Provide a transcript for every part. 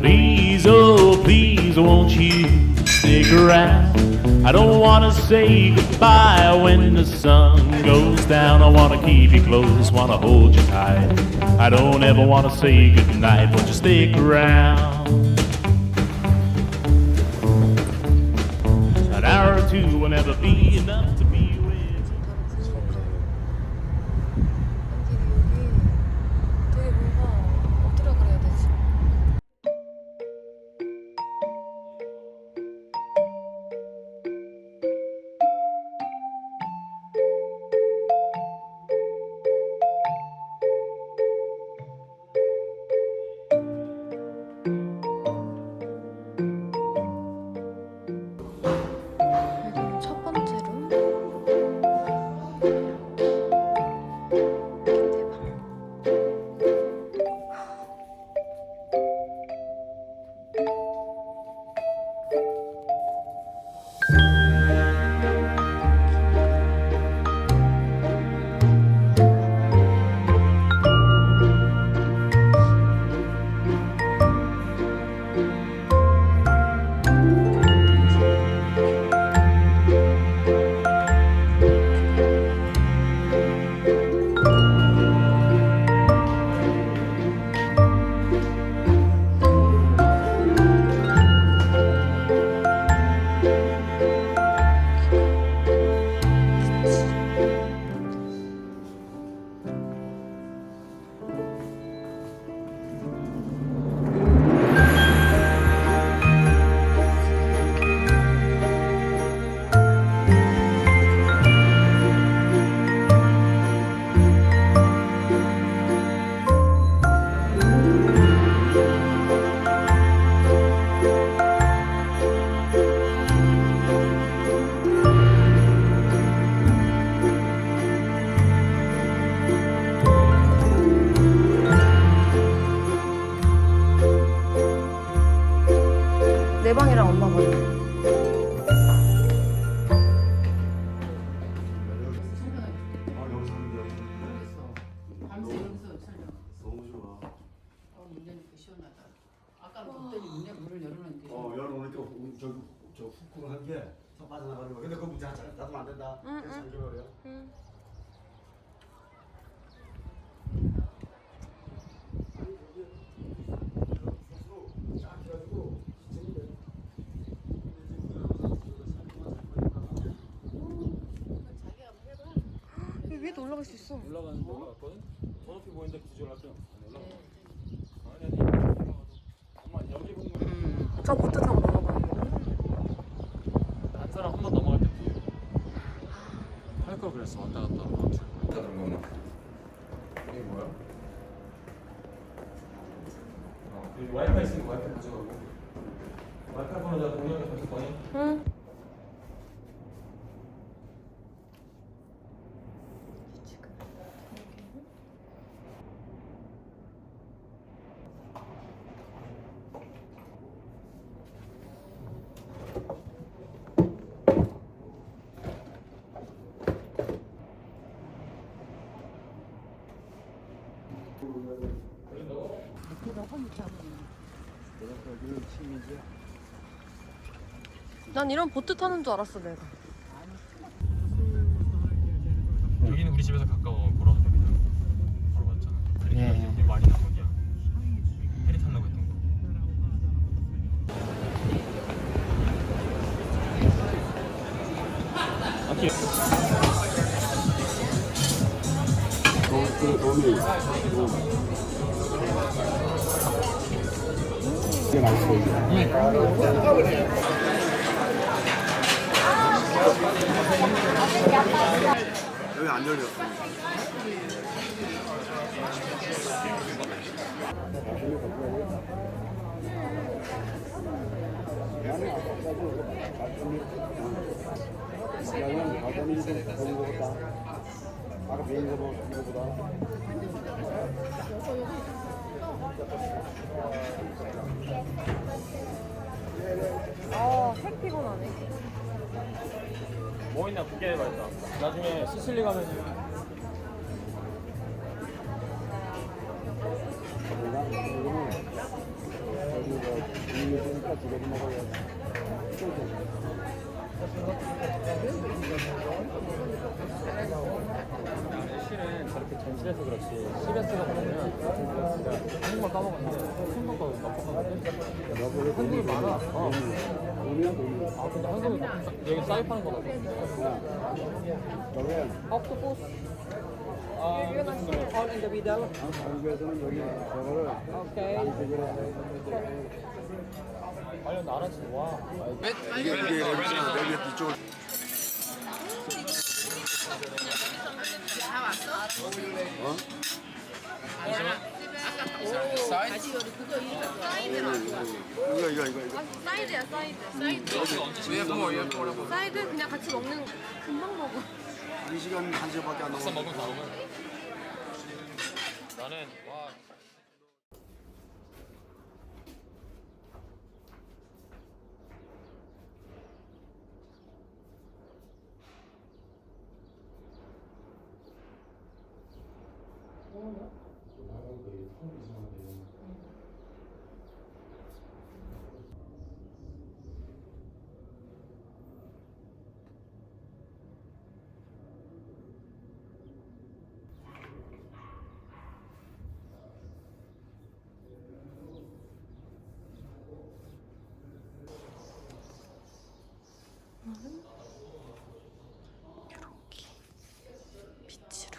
Please, oh please, won't you stick around? I don't wanna say goodbye when the sun goes down. I wanna keep you close, wanna hold you tight. I don't ever wanna say goodnight, won't you stick around? An hour or two will never be enough to be with. 되게 뭔가 어디라 그래야 되지? 여기는 첫 번째 룸. 대박. 내 방이랑 엄마 방. 밤새 여기서 살려. 너무 좋아. 문 여니까 시원하다. 아까는 덥더니 문을 열어놓는데. 열어놓으니까 저 후끈한 게 서 빠져나가는 거. 근데 그 문제 닫으면 안 된다. 잠겨버려. 위에도 올라갈 수 있어. 올라가는데 올라갔거든? 더 높이 보이는데 굳이 올라갔죠? 안 올라가. 아니 엄마 여기 보면 저 보트 타고 넘어가는 거. 한 사람 한 번 넘어갈 때 뒤에 할 걸 그랬어. 왔다 갔다 하고 그런 거는 이게 뭐야? 여기 와이파이 있으니까 와이파이 가져가고 와이파이 번호 내가 공유하게 받을 거니? 응. 난 이런 보트 타는 줄 알았어 내가. 여기는 우리 집에서 가까워. 걸어도 됩니다. 걸어봤잖아. 예. 우리 말이 나 거기야. 페리 타려고 했던 거. 아키. 도미. 이게 맛있어. 여기 안 열려. 색 피곤하네. 뭐 있나 보게 해봐야겠다. 나중에 시실리 가면은 실은 저렇게 전시해서 그렇지 CBS가 보면 내가 한국말 까먹었는데 한국어 나쁘는데 한국이 많아. 아 근데 한국이 여기 사이파는 거다. 옥토퍼스. You're gonna see it all in the video. Okay. 아니 나 알았지. 와. 이게 여기 이쪽. 이거. 사이드야 사이드. 사이드 그냥 같이 먹는 금방 먹어. 2시간 1시간밖에 안 남았어. 먹으면 다 오면. 나는 와. 이렇게 빛으로.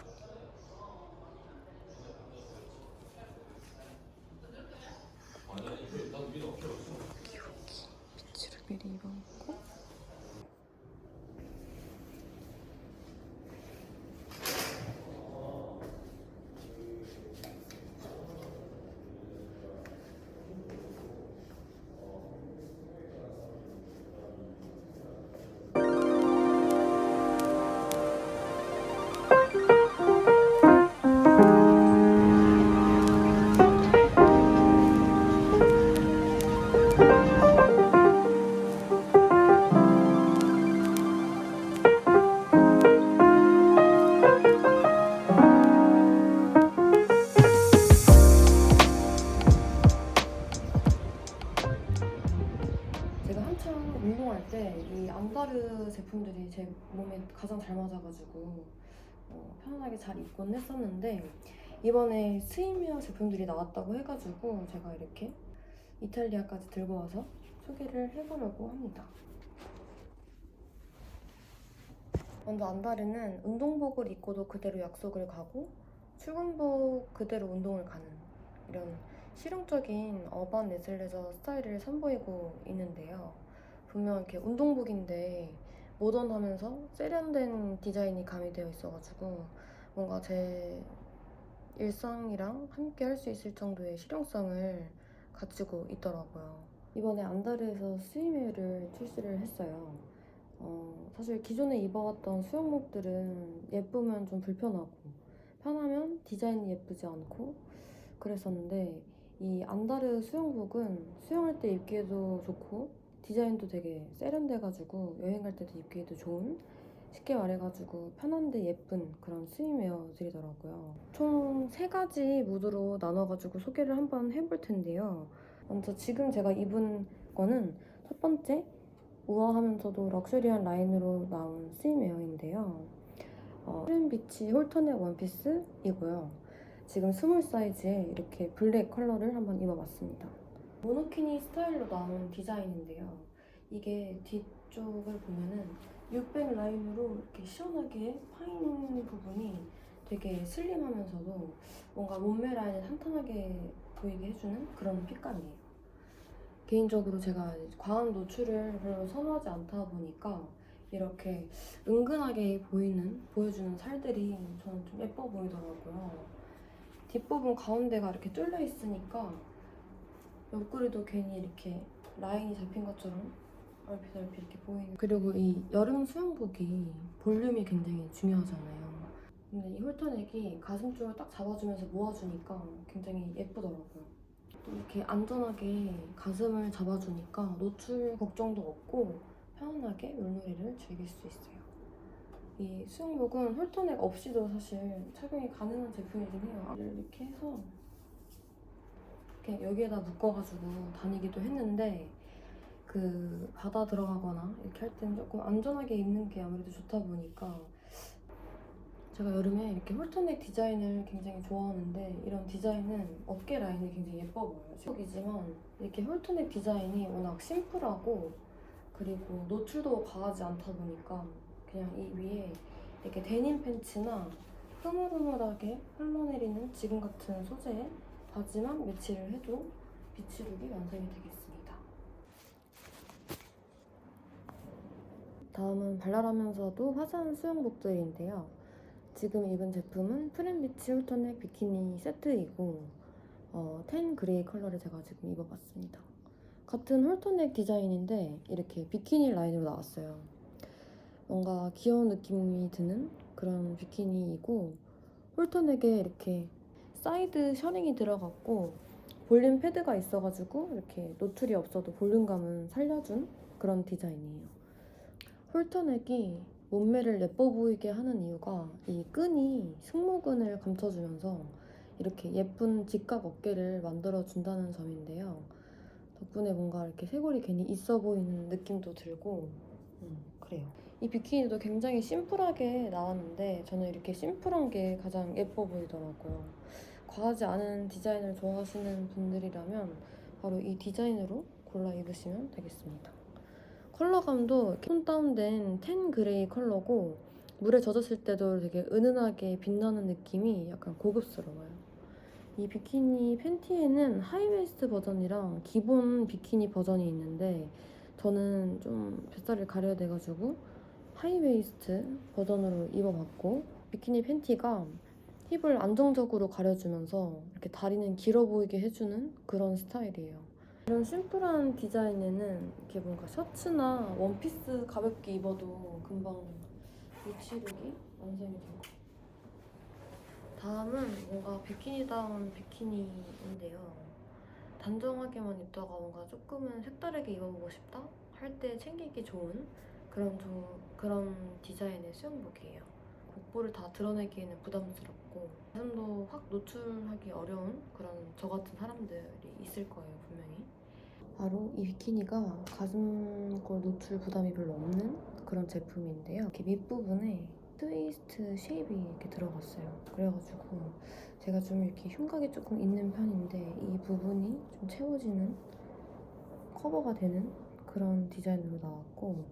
빛으로 미리 입어놓고. 제가 한창 운동할 때 이 안다르 제품들이 제 몸에 가장 잘 맞아가지고 편안하게 잘 입곤 했었는데 이번에 스위미어 제품들이 나왔다고 해가지고 제가 이렇게 이탈리아까지 들고 와서 소개를 해보려고 합니다. 먼저 안다르는 운동복을 입고도 그대로 약속을 가고 출근복 그대로 운동을 가는 이런 실용적인 어반 애슬레저 스타일을 선보이고 있는데요. 분명 이렇게 운동복인데 모던하면서 세련된 디자인이 가미되어 있어가지고 뭔가 제 일상이랑 함께 할 수 있을 정도의 실용성을 가지고 있더라고요. 이번에 안다르에서 스위미어를 출시를 했어요. 사실 기존에 입어왔던 수영복들은 예쁘면 좀 불편하고 편하면 디자인이 예쁘지 않고 그랬었는데 이 안다르 수영복은 수영할 때 입기에도 좋고 디자인도 되게 세련돼가지고 여행갈 때도 입기에도 좋은, 쉽게 말해가지고 편한데 예쁜 그런 스위미어들이더라고요. 총 3가지 무드로 나눠가지고 소개를 한번 해볼 텐데요. 먼저 지금 제가 입은 거는 첫 번째 우아하면서도 럭셔리한 라인으로 나온 스위미어인데요. 푸른비치 홀터넥 원피스이고요. 지금 스몰 사이즈에 이렇게 블랙 컬러를 한번 입어봤습니다. 모노키니 스타일로 나온 디자인인데요. 이게 뒤쪽을 보면은 600 라인으로 이렇게 시원하게 파인 부분이 되게 슬림하면서도 뭔가 몸매 라인을 탄탄하게 보이게 해주는 그런 핏감이에요. 개인적으로 제가 과한 노출을 별로 선호하지 않다 보니까 이렇게 은근하게 보여주는 살들이 저는 좀 예뻐 보이더라고요. 뒷부분 가운데가 이렇게 뚫려 있으니까 옆구리도 괜히 이렇게 라인이 잡힌 것처럼 얼핏 이렇게 보이는. 그리고 이 여름 수영복이 볼륨이 굉장히 중요하잖아요. 근데 이 홀터넥이 가슴 쪽을 딱 잡아주면서 모아주니까 굉장히 예쁘더라고요. 또 이렇게 안전하게 가슴을 잡아주니까 노출 걱정도 없고 편안하게 물놀이를 즐길 수 있어요. 이 수영복은 홀터넥 없이도 사실 착용이 가능한 제품이긴 해요. 이렇게 해서 이렇게 여기에다 묶어가지고 다니기도 했는데 그 바다 들어가거나 이렇게 할 때는 조금 안전하게 입는 게 아무래도 좋다 보니까 제가 여름에 이렇게 홀터넥 디자인을 굉장히 좋아하는데 이런 디자인은 어깨 라인이 굉장히 예뻐 보여요. 지금이지만 이렇게 홀터넥 디자인이 워낙 심플하고 그리고 노출도 과하지 않다 보니까 그냥 이 위에 이렇게 데님 팬츠나 흐물흐물하게 흘러내리는 지금 같은 소재의 바지만 매치를 해도 비치룩이 완성이 되겠습니다. 다음은 발랄하면서도 화사한 수영복들인데요. 지금 입은 제품은 프렌비치 홀터넥 비키니 세트이고 텐 그레이 컬러를 제가 지금 입어봤습니다. 같은 홀터넥 디자인인데 이렇게 비키니 라인으로 나왔어요. 뭔가 귀여운 느낌이 드는 그런 비키니이고 홀터넥에 이렇게 사이드 셔링이 들어갔고 볼륨 패드가 있어가지고 이렇게 노출이 없어도 볼륨감은 살려준 그런 디자인이에요. 홀터넥이 몸매를 예뻐 보이게 하는 이유가 이 끈이 승모근을 감춰주면서 이렇게 예쁜 직각 어깨를 만들어준다는 점인데요. 덕분에 뭔가 이렇게 쇄골이 괜히 있어 보이는 느낌도 들고 그래요. 이 비키니도 굉장히 심플하게 나왔는데 저는 이렇게 심플한 게 가장 예뻐 보이더라고요. 과하지 않은 디자인을 좋아하시는 분들이라면 바로 이 디자인으로 골라 입으시면 되겠습니다. 컬러감도 이렇게 톤 다운된 텐 그레이 컬러고 물에 젖었을 때도 되게 은은하게 빛나는 느낌이 약간 고급스러워요. 이 비키니 팬티에는 하이웨이스트 버전이랑 기본 비키니 버전이 있는데 저는 좀 뱃살을 가려야 돼가지고 하이웨이스트 버전으로 입어봤고 비키니 팬티가 힙을 안정적으로 가려주면서 이렇게 다리는 길어 보이게 해주는 그런 스타일이에요. 이런 심플한 디자인에는 이렇게 뭔가 셔츠나 원피스 가볍게 입어도 금방 위치룩이 완성이 돼요. 다음은 뭔가 비키니다운 비키니인데요. 단정하게만 입다가 뭔가 조금은 색다르게 입어보고 싶다 할 때 챙기기 좋은 그런 디자인의 수영복이에요. 복부를 다 드러내기에는 부담스럽고 가슴도 확 노출하기 어려운 그런 저 같은 사람들이 있을 거예요, 분명히. 바로 이 비키니가 가슴골 노출 부담이 별로 없는 그런 제품인데요. 이렇게 밑부분에 트위스트 쉐입이 이렇게 들어갔어요. 그래가지고 제가 좀 이렇게 흉곽이 조금 있는 편인데 이 부분이 좀 채워지는 커버가 되는 그런 디자인으로 나왔고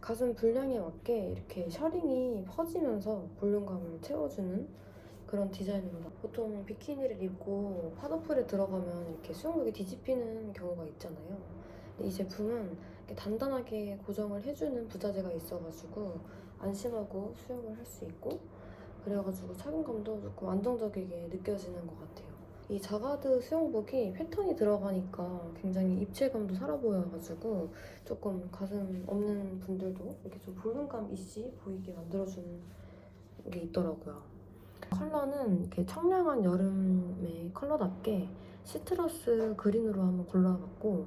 가슴 분량에 맞게 이렇게 셔링이 퍼지면서 볼륨감을 채워주는 그런 디자인으로 보통 비키니를 입고 파도풀에 들어가면 이렇게 수영복이 뒤집히는 경우가 있잖아요. 근데 이 제품은 이렇게 단단하게 고정을 해주는 부자재가 있어가지고 안심하고 수영을 할 수 있고 그래가지고 착용감도 조금 안정적이게 느껴지는 것 같아요. 이 자가드 수영복이 패턴이 들어가니까 굉장히 입체감도 살아 보여가지고 조금 가슴 없는 분들도 이렇게 좀 볼륨감 있이 보이게 만들어주는 게 있더라고요. 컬러는 이렇게 청량한 여름의 컬러답게 시트러스 그린으로 한번 골라봤고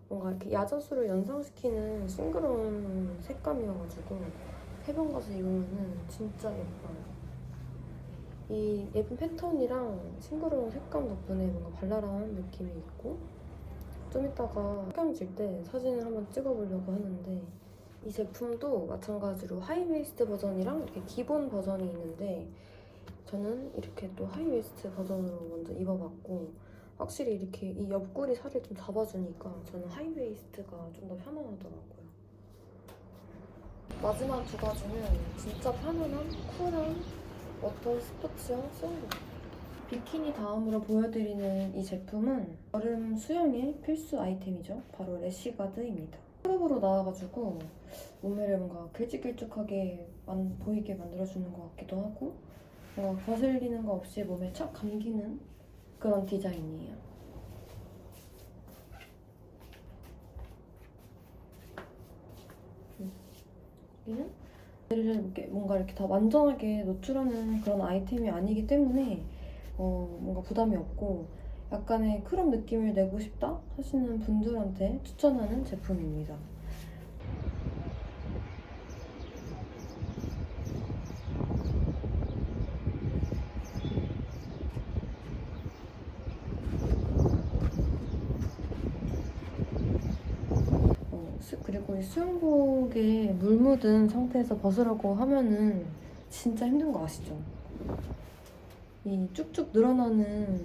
뭔가 이렇게 야자수를 연상시키는 싱그러운 색감이어가지고 해변 가서 입으면 진짜 예뻐요. 이 예쁜 패턴이랑 싱그러운 색감 덕분에 뭔가 발랄한 느낌이 있고 좀 이따가 촬영질 때 사진을 한번 찍어보려고 하는데 이 제품도 마찬가지로 하이웨이스트 버전이랑 이렇게 기본 버전이 있는데 저는 이렇게 또 하이웨이스트 버전으로 먼저 입어봤고 확실히 이렇게 이 옆구리 살을 좀 잡아주니까 저는 하이웨이스트가 좀 더 편안하더라고요. 마지막 두 가지는 진짜 편안한, 쿨한 워터 스포츠용 수영복. 비키니 다음으로 보여드리는 이 제품은 여름 수영의 필수 아이템이죠. 바로 래쉬가드입니다. 크롭으로 나와가지고 몸매를 뭔가 길쭉길쭉하게 보이게 만들어주는 것 같기도 하고 뭔가 거슬리는 거 없이 몸에 착 감기는 그런 디자인이에요. 여기는 이렇게 뭔가 이렇게 다 완전하게 노출하는 그런 아이템이 아니기 때문에 뭔가 부담이 없고 약간의 크롭 느낌을 내고 싶다 하시는 분들한테 추천하는 제품입니다. 그리고 이 수영복에 물 묻은 상태에서 벗으려고 하면은 진짜 힘든 거 아시죠? 이 쭉쭉 늘어나는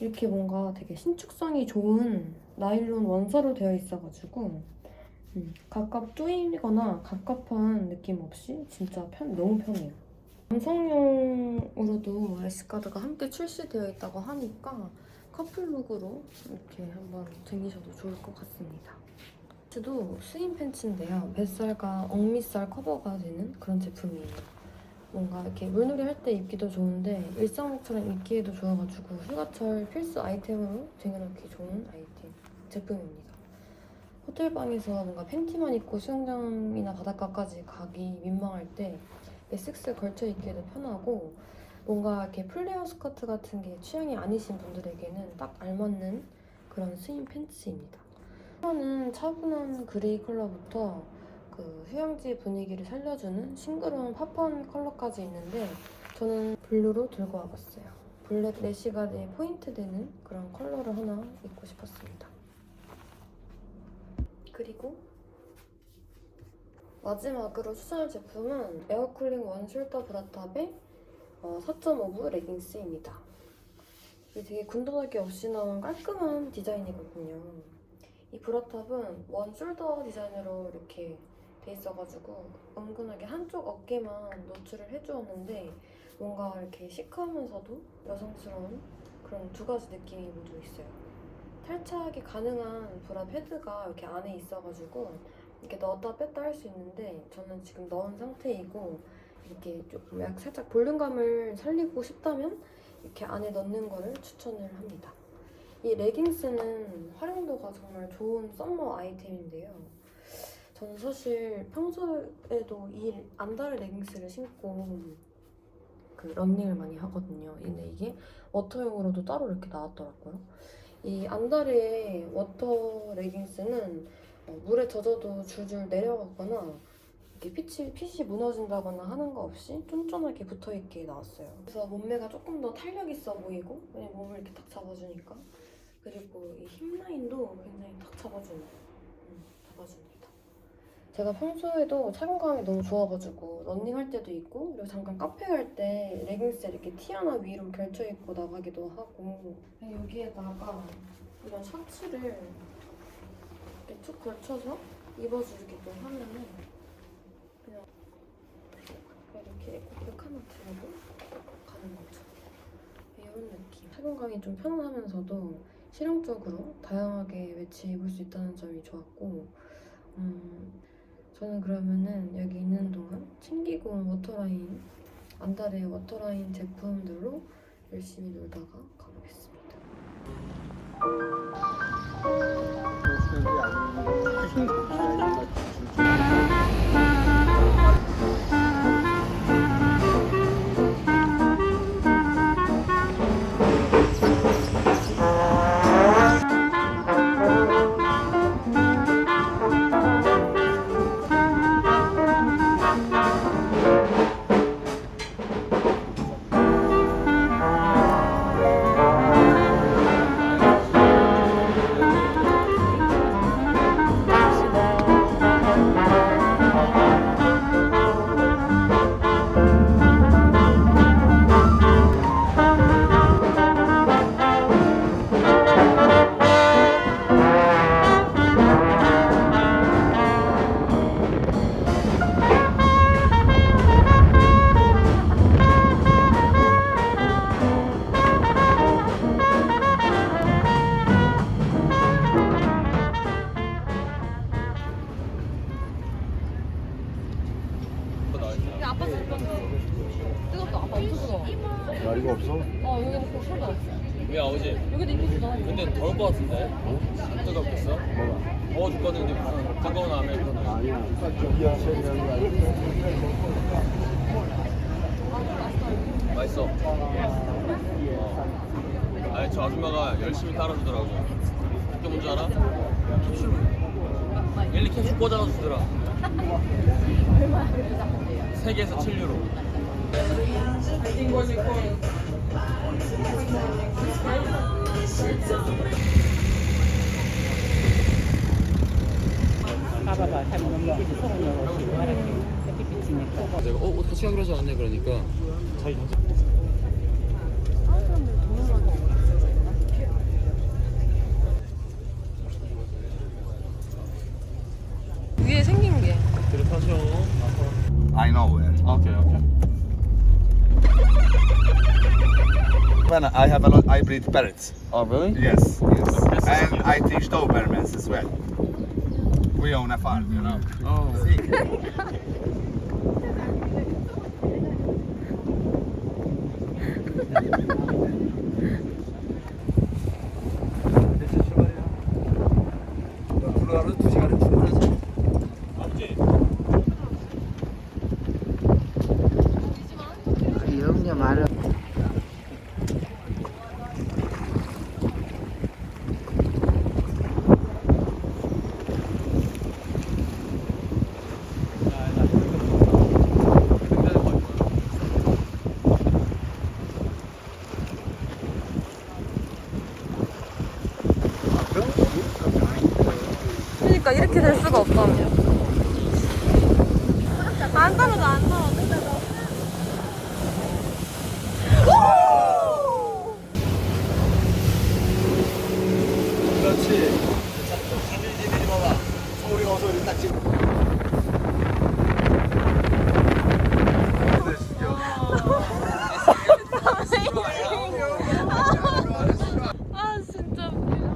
이렇게 뭔가 되게 신축성이 좋은 나일론 원사로 되어 있어가지고 갑갑 조이거나 갑갑한 느낌 없이 진짜 너무 편해요. 남성용으로도 S카드가 함께 출시되어 있다고 하니까 커플룩으로 이렇게 한번 챙기셔도 좋을 것 같습니다. 팬츠도 스임 팬츠인데요. 뱃살과 억밑살 커버가 되는 그런 제품이에요. 뭔가 이렇게 물놀이 할 때 입기도 좋은데 일상복처럼 입기에도 좋아가지고 휴가철 필수 아이템으로 쟁여놓기 좋은 아이템 제품입니다. 호텔방에서 뭔가 팬티만 입고 수영장이나 바닷가까지 가기 민망할 때 쓱쓱 걸쳐 입기에도 편하고 뭔가 이렇게 플레어 스커트 같은 게 취향이 아니신 분들에게는 딱 알맞는 그런 스임 팬츠입니다. 컬러는 차분한 그레이 컬러부터 그 휴양지 분위기를 살려주는 싱그러운 팝한 컬러까지 있는데 저는 블루로 들고 와봤어요. 블랙 래시가드에 포인트 되는 그런 컬러를 하나 입고 싶었습니다. 그리고 마지막으로 추천할 제품은 에어쿨링 원숄더 브라탑의 4.5부 레깅스입니다. 이게 되게 군더더기 없이 나온 깔끔한 디자인이거든요. 이 브라탑은 원숄더 디자인으로 이렇게 돼 있어가지고 은근하게 한쪽 어깨만 노출을 해주었는데 뭔가 이렇게 시크하면서도 여성스러운 그런 두 가지 느낌이 모두 있어요. 탈착이 가능한 브라 패드가 이렇게 안에 있어가지고 이렇게 넣었다 뺐다 할 수 있는데 저는 지금 넣은 상태이고 이렇게 조금 약간 살짝 볼륨감을 살리고 싶다면 이렇게 안에 넣는 거를 추천을 합니다. 이 레깅스는 활용도가 정말 좋은 썸머 아이템인데요. 저는 사실 평소에도 이 안다르 레깅스를 신고 그 런닝을 많이 하거든요. 근데 이게 워터용으로도 따로 이렇게 나왔더라고요. 이 안다르의 워터 레깅스는 물에 젖어도 줄줄 내려가거나 이렇게 핏이 무너진다거나 하는 거 없이 쫀쫀하게 붙어있게 나왔어요. 그래서 몸매가 조금 더 탄력 있어 보이고 그냥 몸을 이렇게 딱 잡아주니까 그리고 이 힙라인도 굉장히 딱 잡아줍니다. 제가 평소에도 착용감이 너무 좋아가지고 런닝할 때도 있고 그리고 잠깐 카페 갈 때 레깅스 이렇게 티 하나 위로 걸쳐 입고 나가기도 하고 여기에다가 이런 셔츠를 이렇게 쭉 걸쳐서 입어주기도 하면은 그냥 이렇게 꼭 하나 들고 가는 거죠. 이런 느낌. 착용감이 좀 편안하면서도 실용적으로 다양하게 매치 입을 수 있다는 점이 좋았고 저는 그러면은 여기 있는 동안 챙기고 온 워터라인 안다르의 워터라인 제품들로 열심히 놀다가 가보겠습니다. 뜨겁다. 아빠 엄청 뜨거워. 야 이거 없어? 여기는 꼭 술도 없어. 왜 아버지? 여기도 인기주잖아. 근데 더울 것 같은데? 안 뜨겁겠어? 뭐가? 더워 죽겠는데 무슨 뜨거운 아메리카노. 아니야 저기야 세미라는 거 아니야? 맛있어. 아니 저 아줌마가 열심히 따라주더라고. 그게 뭔지 알아? 캡슐. 1, 2캡슐 꽂아주더라. 3개에서 7유로. 봐봐봐. 이게 소금으로 하얗게 햇빛 비치니까. 내가 같이 가기로 하지 않았네 그러니까. 자기 전체 위에 생긴 게. 타셔. I know where. 오케이 오케이. When I have a lot, I breed parrots. Oh really? Yes, yes. This is And cute. I teach Dobermans as well. We own a farm, you know. Oh. 하루 2시간을 출근하지. 영녀 말은 그러니까 이렇게 될 수가 없다며. 안 떨어져, 안 떨어져. 그렇지. 사진 내지 봐봐. 서울이 어서 이렇게 딱 찍어. 아 진짜 웃기다.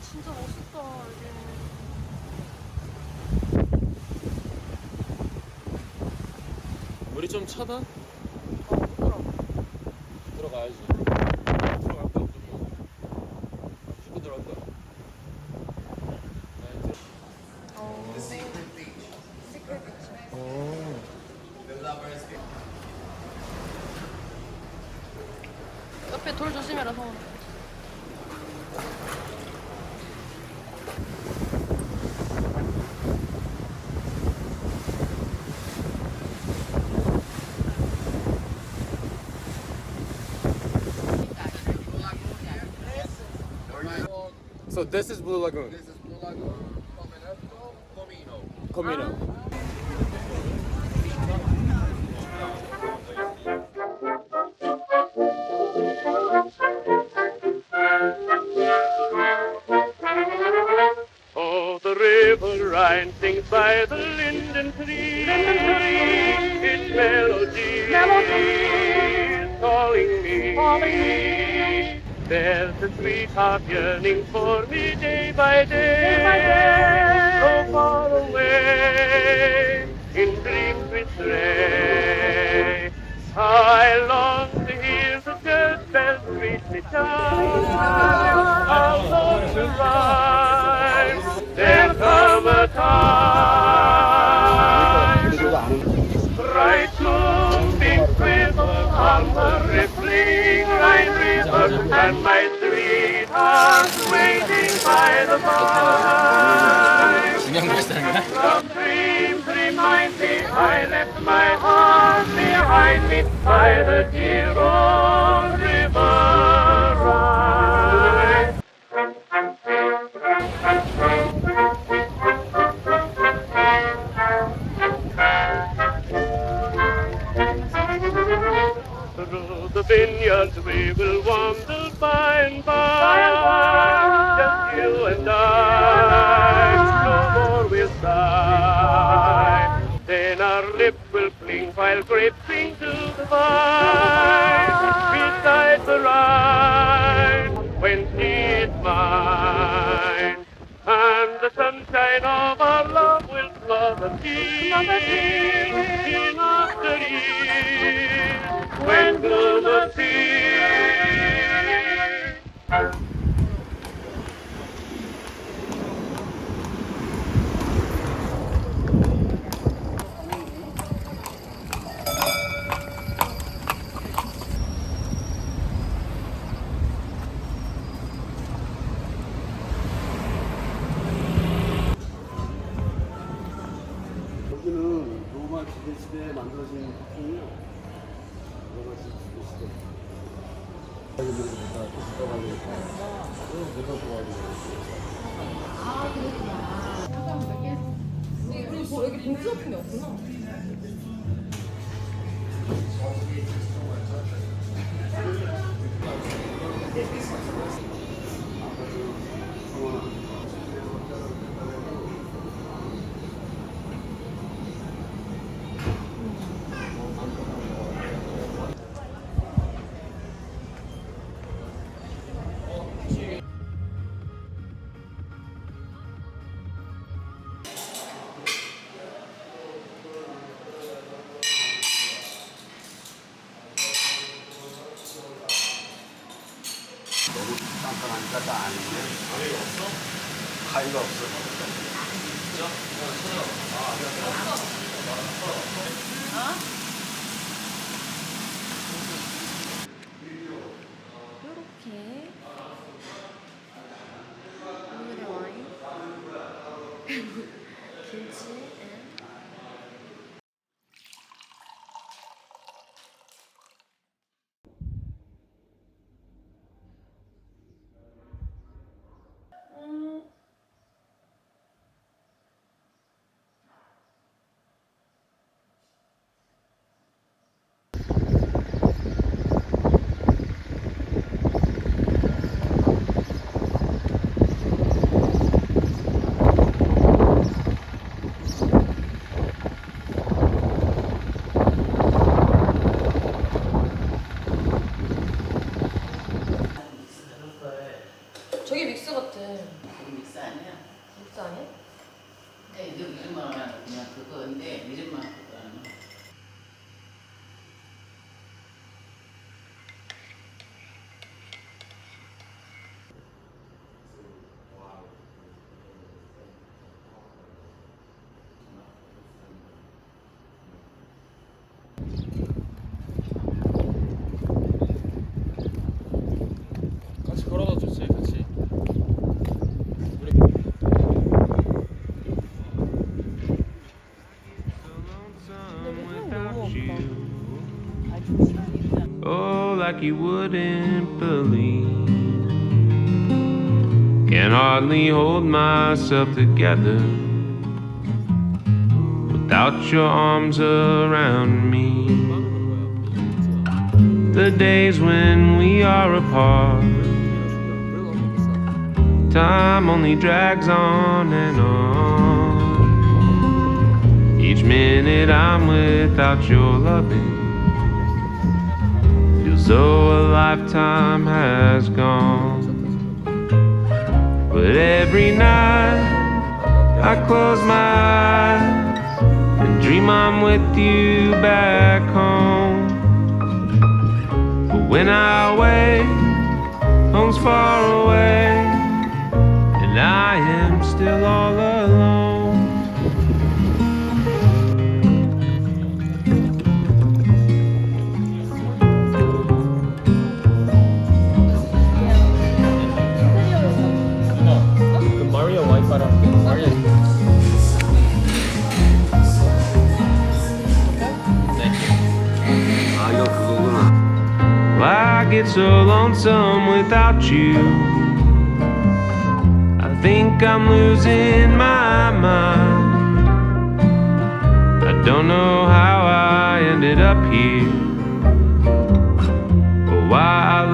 진짜 멋있다 여기. 물이 좀 차다? 부끄러워. 들어가야지. 들어갈 거야 무조건. 무조건 들어갈 거야. 옆에 돌 조심해라 성훈아. So this is Blue Lagoon. This is Blue Lagoon, Comino. Comino. Oh, the river Rhine sings by the linden tree. Its melody, is calling me. There's a sweetheart yearning for me day by day. So far away, in dreams we stray. I long to hear the church bells sweetly chime. How long to rhyme? There'll come a time. Bright moonbeam twinkle on the rippling Rhine River, and my sweetheart waiting by the vine. 중요한 거 있다는 거야? Some dreams remind me I left my heart behind me by the dear old river Rhine. Through the vineyards we We will wander by and by, just you and I. No more we'll sigh. Then our lips will cling while graping to the vine beside the Rhine. When she is mine, and the sunshine of our love will flood the sea in after years when gloom appears. 여기는 로마 기대 시대에 만들어진 작품이요. 로마 기대 시대. 우리 뭐 여기 봉투 같은 게 없구나. 너무 깜깜하니까 다 아니네. 가위가 없어? 가위가 없어. 요렇게 오늘의 와인 김치 앤 저게 믹스 같아. 믹스 아니야? 믹스 아니야? 근데 이제 요즘만 하면 그냥 그거인데 요즘만 그거는 같이 걸어가 좋지, 같이. 우리 Oh, like you wouldn't believe. Can hardly hold myself together without your arms around me. The days when we are apart, time only drags on and on. Each minute I'm without your loving feels though a lifetime has gone. But every night I close my eyes and dream I'm with you back home. But when I wake, home's far away, and I am still all alone. 그 마리아 와이파이랑 마리아. 아 이거 그거구나. Well, I get so lonesome without you. I think I'm losing my mind. I don't know how I ended up here, or why I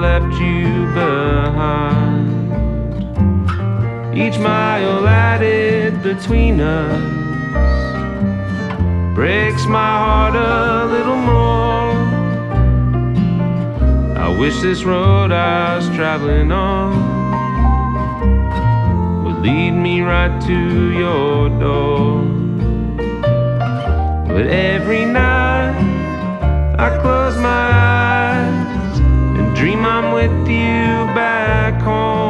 Each mile added between us breaks my heart a little more. I wish this road I was traveling on would lead me right to your door. But every night I close my eyes and dream I'm with you back home.